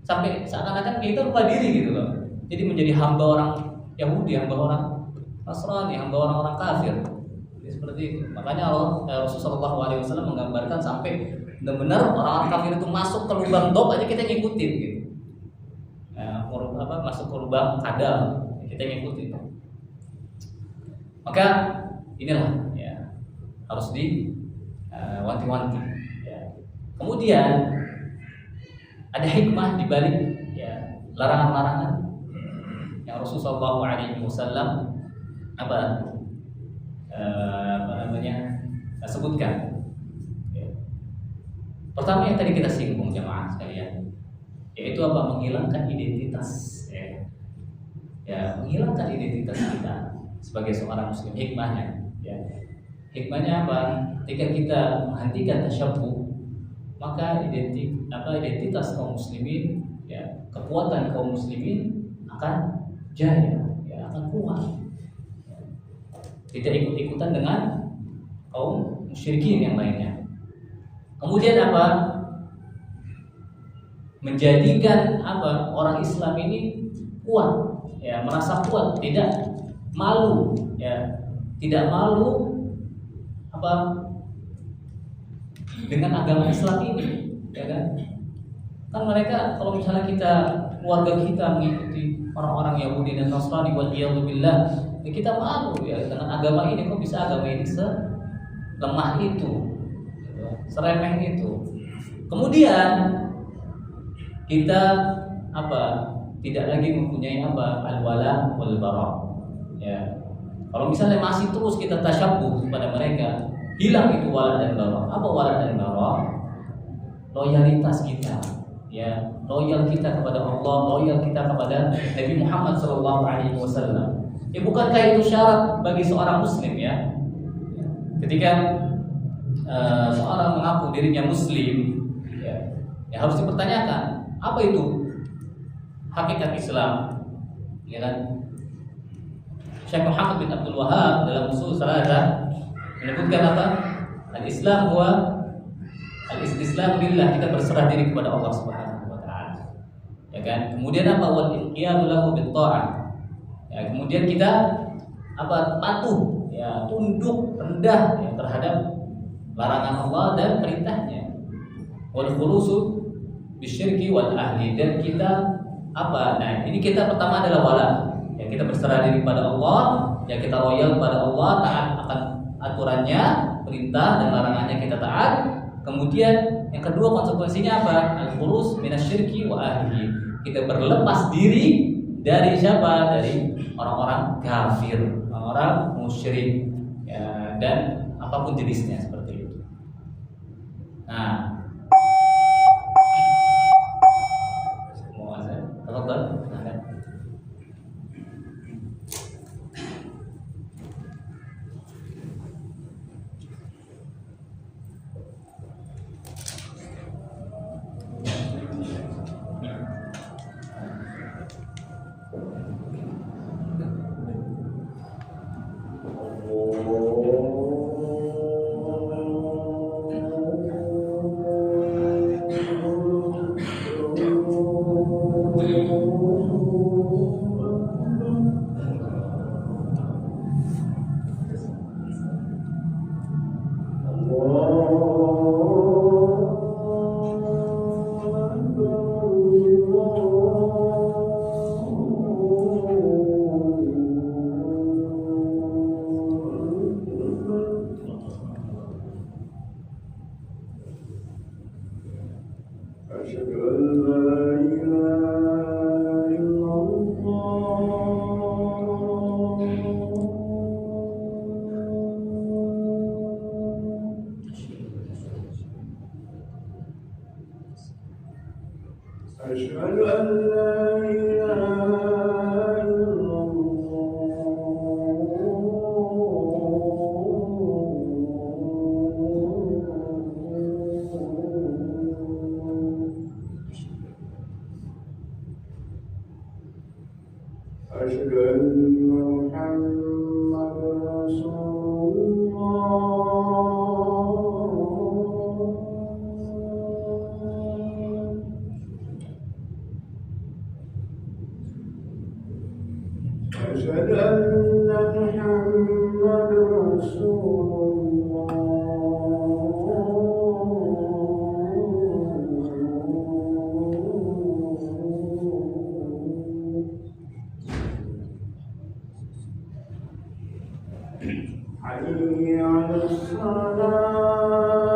A: sampai seakan-akan kita lupa diri gitu loh. Jadi menjadi hamba orang Yahudi, hamba orang Nasrani, hamba orang-orang kafir. Jadi seperti itu. Makanya Rasulullah SAW menggambarkan sampai benar-benar orang-orang kafir itu masuk ke lubang dob aja kita ngikutin gitu. Masuk ke lubang kadal kita ngikutin. Maka inilah, ya, harus wanti-wanti. Ya. Kemudian ada hikmah di balik ya larangan-larangan yang Rasulullah SAW sebutkan. Ya. Pertama yang tadi kita singgung jemaah sekalian, yaitu apa? Menghilangkan identitas. Ya, menghilangkan identitas kita sebagai seorang muslim. Hikmahnya, ya. Hikmahnya apa? Ketika kita menghentikan tasyabbuh, maka identitas kaum muslimin, ya, kekuatan kaum muslimin akan jaya, ya, akan kuat. Tidak ikut-ikutan dengan kaum musyrikin yang lainnya. Kemudian apa? Menjadikan orang Islam ini kuat, ya, merasa kuat, tidak malu, ya, tidak malu dengan agama Islam ini, ya kan? Kan mereka kalau misalnya keluarga kita mengikuti orang-orang Yahudi dan Nasrani waliyadzubillah, ya kita malu ya dengan agama ini. Kok bisa agama ini selemah itu, seremeh itu? Kemudian kita tidak lagi mempunyai al-wala wal bara. Ya. Kalau misalnya masih terus kita tasyabbuh kepada mereka, hilang itu wala dan bara. Apa wala dan bara? Loyalitas kita, ya, loyal kita kepada Allah, loyal kita kepada Nabi Muhammad SAW. Ya, bukankah itu syarat bagi seorang muslim, ya? Ketika seorang mengaku dirinya muslim, ya harus dipertanyakan apa itu hakikat Islam, ya kan? Syekh Muhammad bin Abdul Wahhab dalam Ushul Tsalatsa menyebutkan apa? Al-Islam huwa al-istislam lillah, kita berserah diri kepada Allah Subhanahu wa taala. Ya kan? Kemudian apa? Wal inqiyadu lahu bit ta'ah. Ya, kemudian kita patuh, ya, tunduk rendah, ya, terhadap larangan Allah dan perintahnya. Wal khulusu bisyirki wal ahli, dan kita Nah, ini kita pertama adalah wala. Ya, kita berserah diri kepada Allah, ya, kita loyal kepada Allah, taat akan aturannya, perintah dan larangannya kita taat. Kemudian yang kedua konsekuensinya apa? Al-khulus minasyirki wa ahlihi. Kita berlepas diri dari siapa? Dari orang-orang kafir, orang-orang musyrik, ya, dan apapun jenisnya seperti itu. Nah,
C: حي على الصلاة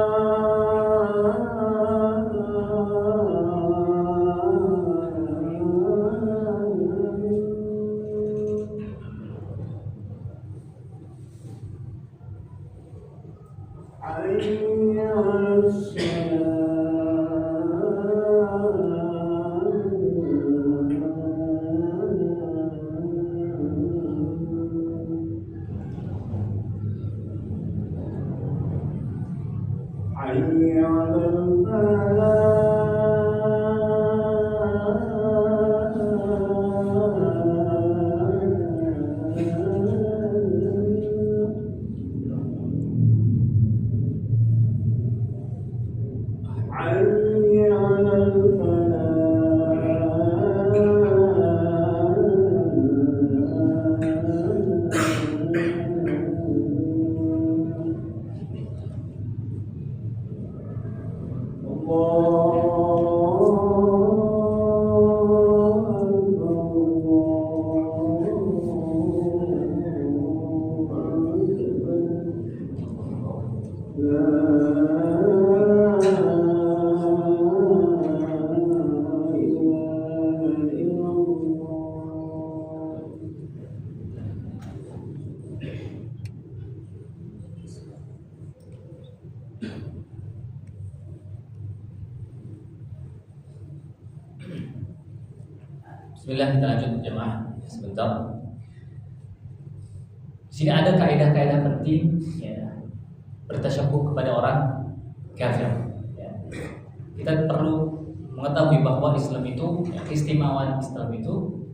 A: Bismillah, kita lanjut jemaah sebentar. Di sini ada kaidah-kaidah penting ya, bertasyabuh kepada orang kafir. Ya. Kita perlu mengetahui bahwa Islam itu, ya, keistimewaan Islam itu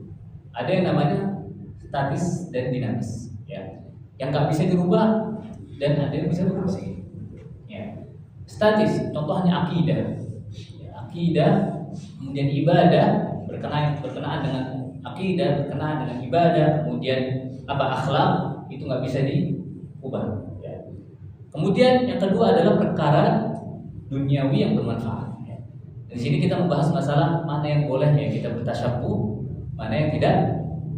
A: ada yang namanya statis dan dinamis. Ya. Yang nggak bisa dirubah dan ada yang bisa dirubah. Ya. Statis, contohnya akidah. Ya, akidah, kemudian ibadah. Berkenaan dengan akidah, berkenaan dengan ibadah, kemudian akhlak itu nggak bisa diubah. Ya. Kemudian yang kedua adalah perkara duniawi yang bermanfaat. Ya. Di sini kita membahas masalah mana yang boleh ya kita bertasyabuh, mana yang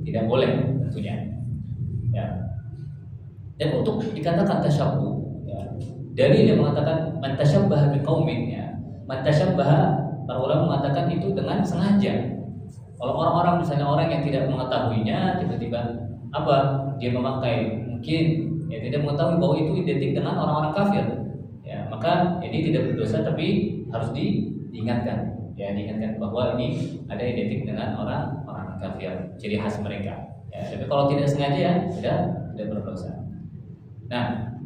A: tidak boleh tentunya. Ya. Dan untuk dikatakan tasyabuh, ya, dalil yang mengatakan man tasyabbaha biqaumin, ya, man tasyabbaha, para ulama mengatakan itu dengan sengaja. Kalau orang-orang misalnya orang yang tidak mengetahuinya tiba-tiba dia memakai mungkin ya tidak mengetahui bahwa itu identik dengan orang-orang kafir, ya maka ini tidak berdosa tapi harus diingatkan, ya diingatkan bahwa ini ada identik dengan orang-orang kafir, ciri khas mereka. Ya, tapi kalau tidak sengaja ya tidak berdosa. Nah,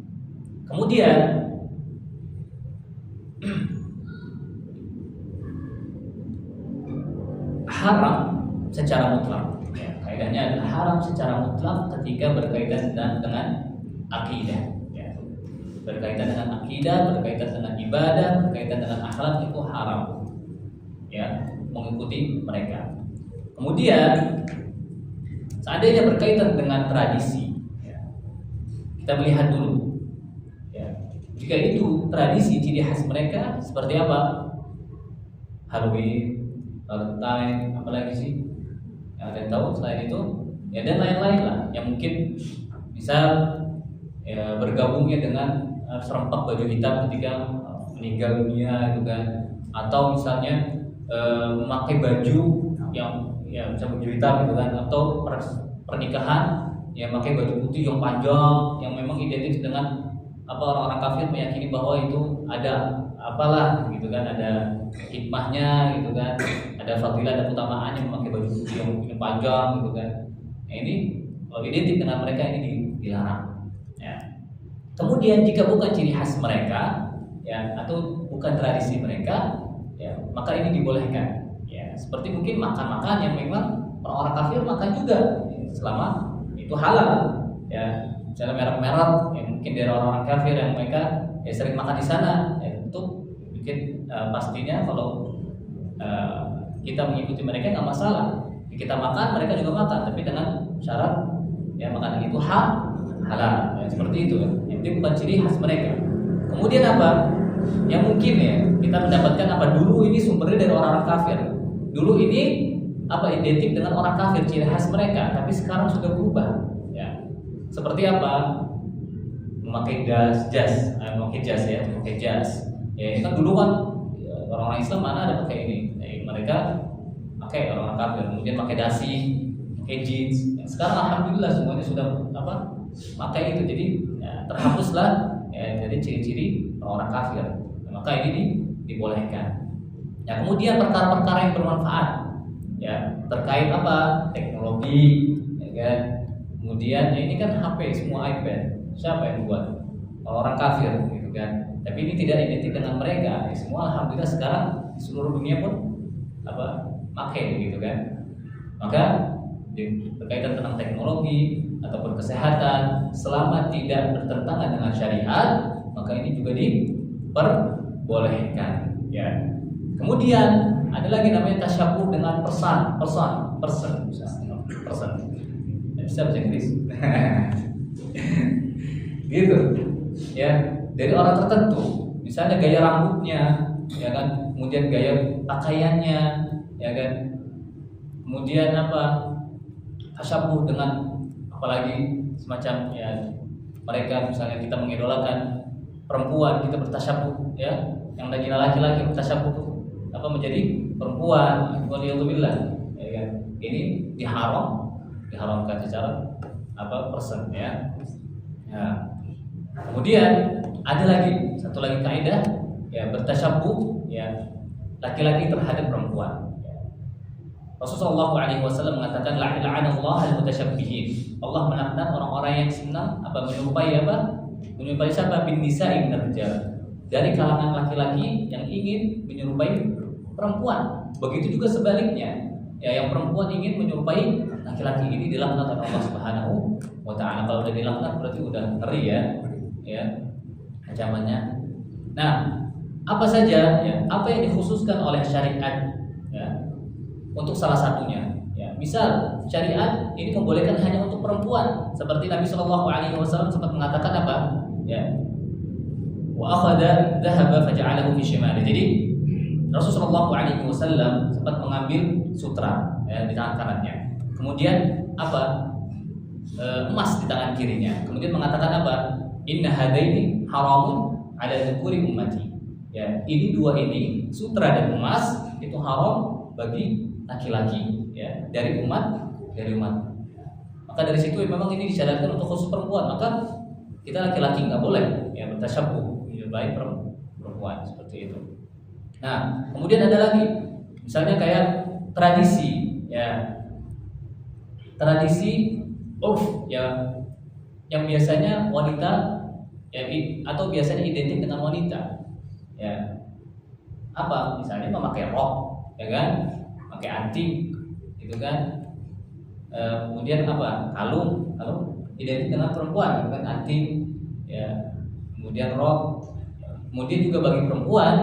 A: kemudian haram secara mutlak. Ya, kaidahnya adalah haram secara mutlak ketika berkaitan dengan akidah. Ya. Berkaitan dengan akidah, berkaitan dengan ibadah, berkaitan dengan akhlak itu haram. Ya, mengikuti mereka. Kemudian seandainya berkaitan dengan tradisi, ya, kita melihat dulu. Ya, jika itu tradisi ciri khas mereka seperti apa? Halloween, Valentine, apalagi sih yang ada tahu selain itu, ya dan lain-lain lah yang mungkin bisa ya, bergabungnya dengan serempak baju hitam ketika meninggal dunia gitu kan, atau misalnya memakai baju yang ya bisa baju hitam gitu kan, atau pernikahan yang memakai baju putih yang panjang yang memang identik dengan orang-orang kafir meyakini bahwa itu ada apalah gitu kan, ada hikmahnya gitu kan, ada fadilah, ada keutamaannya memakai baju putih yang mungkin panjang gitu kan. Nah, ini kalau identik dengan mereka ini dilarang. Ya. Kemudian jika bukan ciri khas mereka, ya atau bukan tradisi mereka, ya maka ini dibolehkan. Ya, seperti mungkin makan-makan yang memang orang-orang kafir makan juga, ya, selama itu halal. Ya, misalnya merek-merek yang mungkin dari orang-orang kafir yang mereka ya sering makan di sana, ya tentu mungkin pastinya kalau kita mengikuti mereka nggak masalah. Kita makan, mereka juga makan, tapi dengan syarat ya makanan itu halal. Ya, seperti itu. Yang penting bukan ciri khas mereka. Kemudian apa? Yang mungkin ya kita mendapatkan dulu ini sumbernya dari orang-orang kafir. Dulu ini identik dengan orang kafir ciri khas mereka, tapi sekarang sudah berubah. Ya. Seperti apa? Memakai jas, memakai jas. Ya ini kan dulu kan orang-orang Islam mana ada pakai ini. Mereka pakai orang-orang kafir, kemudian pakai dasi, pakai jeans. Ya, sekarang alhamdulillah semuanya sudah pakai itu, jadi ya, terhapuslah ya, jadi ciri-ciri orang-orang kafir. Ya, maka ini dibolehkan. Ya, kemudian perkara-perkara yang bermanfaat, ya terkait teknologi, ya kan. Kemudian ya, ini kan HP, semua iPad, siapa yang buat? Orang kafir, gitu kan. Tapi ini tidak identik dengan mereka. Ya, semua alhamdulillah sekarang di seluruh dunia pun pakai gitu kan. Maka berkaitan tentang teknologi ataupun kesehatan selama tidak bertentangan dengan syariat, maka ini juga diperbolehkan. Ya. Kemudian ada lagi namanya tasyabuh dengan person. Bisa bahasa Inggris. Gitu. Ya, dari orang tertentu. Misalnya gaya rambutnya, ya kan? Kemudian gaya pakaiannya, ya kan? Kemudian tasyabuh dengan apalagi semacam ya mereka misalnya kita mengidolakan perempuan, kita bertasyabuh ya, yang laki-laki bertasyabuh menjadi perempuan, waliyadzubillah, ya kan? Ini diharamkan secara person ya. Ya. Kemudian ada lagi satu lagi kaidah ya, bertasyabuh ya laki-laki terhadap perempuan. Rasulullah SAW mengatakan la'anallahu al-mutasyabbihin. Allah melaknat orang-orang yang senang menyerupai siapa? Bin nisa'i minar rijal. Dari kalangan laki-laki yang ingin menyerupai perempuan. Begitu juga sebaliknya. Ya, yang perempuan ingin menyerupai laki-laki, ini dilaknat oleh Allah Subhanahu wa taala. Kalau udah dilaknat berarti udah ngeri ya. Ya. Ancamannya. Nah, apa saja ya? Apa yang dikhususkan oleh syariat ya? Untuk salah satunya, ya, misal syariat ini membolehkan hanya untuk perempuan, seperti Nabi Shallallahu Alaihi Wasallam sempat mengatakan apa? Ya, wa akhadha dhahaba faja'alahu fi shimali. Jadi Rasulullah Shallallahu Alaihi Wasallam sempat mengambil sutra ya, di tangan kanannya, kemudian emas di tangan kirinya, kemudian mengatakan apa? Inna hadaini haramun ala dzukuri ummati. Ya, ini dua ini, sutra dan emas itu haram bagi laki-laki ya, dari umat. Maka dari situ memang ini disyariatkan untuk khusus perempuan. Maka kita laki-laki nggak boleh ya bertasyabuh menyerupai perempuan seperti itu. Nah, kemudian ada lagi misalnya kayak tradisi ya, tradisi urf ya, yang biasanya wanita ya, atau biasanya identik dengan wanita ya, misalnya memakai rok ya kan, pakai anting gitu kan, kemudian kalung identik dengan perempuan kan, anting ya, kemudian rok. Kemudian juga bagi perempuan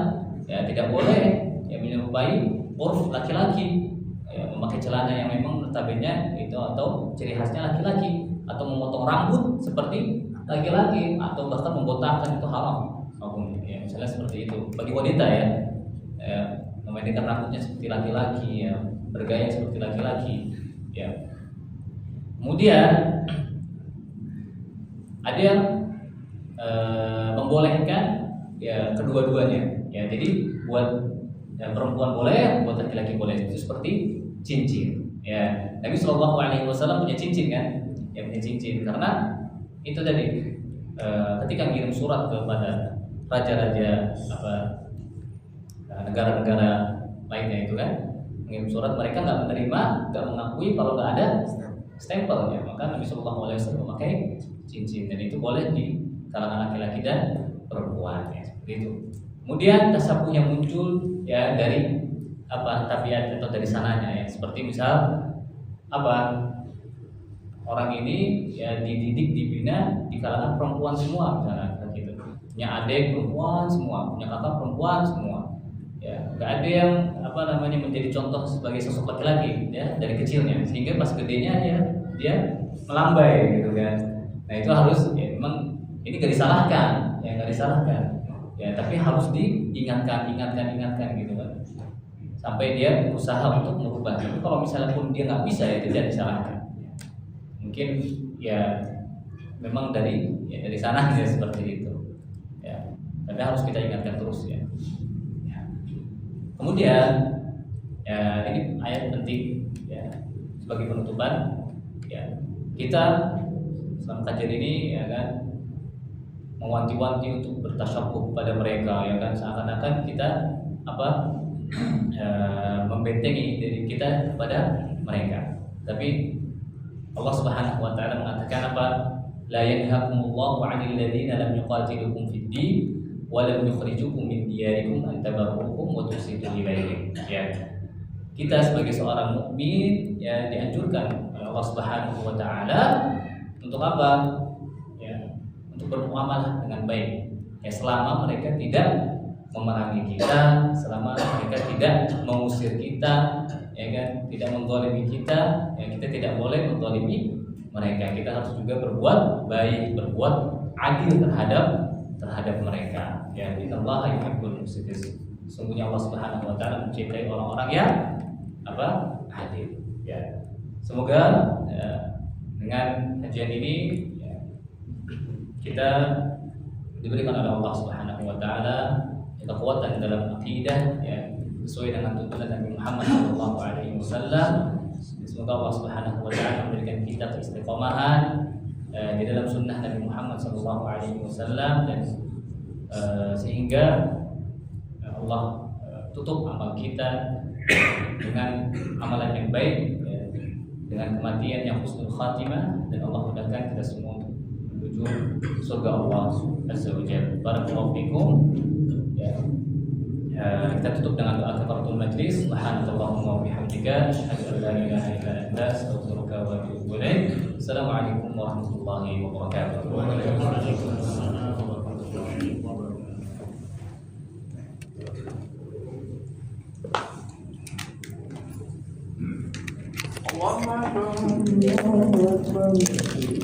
A: ya tidak boleh ya menyerupai urf laki-laki ya, memakai celana yang memang notabene itu atau ciri khasnya laki-laki, atau memotong rambut seperti laki-laki, atau bahkan membotakkan, itu haram hukumnya ya, misalnya seperti itu bagi wanita ya, memainkan rambutnya seperti laki-laki ya, bergaya seperti laki-laki ya. Kemudian ada yang membolehkan ya kedua-duanya ya, jadi buat ya, perempuan boleh, buat laki-laki boleh. Itu seperti cincin ya. Nabi Shallallahu Alaihi Wasallam punya cincin kan ya, punya cincin karena itu tadi ketika ngirim surat kepada raja-raja negara-negara lainnya itu kan, mengirim surat, mereka nggak menerima, nggak mengakui kalau nggak ada stempelnya. Maka Nabi Shallallahu Alaihi Wasallam memakai cincin, dan itu boleh di kalangan laki-laki dan perempuan ya, seperti itu. Kemudian tasyabuh yang muncul ya dari tabiat atau dari sananya ya, seperti misal orang ini ya dididik, dibina di kalangan perempuan semua misalnya gitu, punya adik perempuan semua, punya kakak perempuan semua ya, nggak ada yang menjadi contoh sebagai sosok laki-laki ya dari kecilnya, sehingga pas gedenya ya dia melambai gitu kan. Nah itu harus ya, memang ini nggak disalahkan ya, tapi harus diingatkan gitu kan, sampai dia berusaha untuk merubah. Tapi kalau misalnya pun dia nggak bisa ya tidak disalahkan. Mungkin ya memang dari sana ya seperti itu ya, tapi harus kita ingatkan terus ya. Kemudian ya, ini ayat penting ya, sebagai penutupan ya, kita selama kajian ini ya kan mewanti-wanti untuk bertasyabuh pada mereka ya kan, seakan-akan kita membentengi diri kita kepada mereka. Tapi Allah Subhanahu wa taala mengatakan la yanhakumullahu 'anil ladzina lam yuqatilukum fid din wa lam yukhrijukum min diyarikum an tabarruhum wa tuqsitu ilaihim ya. Kita sebagai seorang mukmin ya dianjurkan oleh Allah Subhanahu wa taala untuk untuk bermuamalah dengan baik ya, selama mereka tidak memerangi kita, selama mereka tidak mengusir kita, ya kan, tidak menzalimi kita, ya kita tidak boleh menzalimi mereka. Kita harus juga berbuat baik, berbuat adil terhadap mereka. Ya, innallaha yuhibbul muqsitin. Sungguhnya Allah Subhanahu wa taala mencintai orang-orang yang adil. Ya. Semoga dengan kajian ini kita diberikan oleh Allah Subhanahu wa taala kekuatan dalam akidah, ya, sesuai dengan tuntunan Nabi Muhammad sallallahu alaihi wasallam. Semoga Allah Subhanahu wa taala memberikan kita keistiqomahan di dalam sunnah Nabi Muhammad sallallahu alaihi wasallam, dan sehingga Allah tutup amal kita dengan amalan yang baik, dengan kematian yang husnul khatimah, dan Allah mudahkan kita semua menuju surga Allah Azza wa Jalla. Barakallahu fikum. Kita tutup dengan doa kafaratul majlis. Subhanakallahumma wa bihamdika asyhadu an la ilaha illa anta astaghfiruka wa atubu ilaik. Assalamualaikum warahmatullahi wabarakatuh.
C: Allahu Akbar.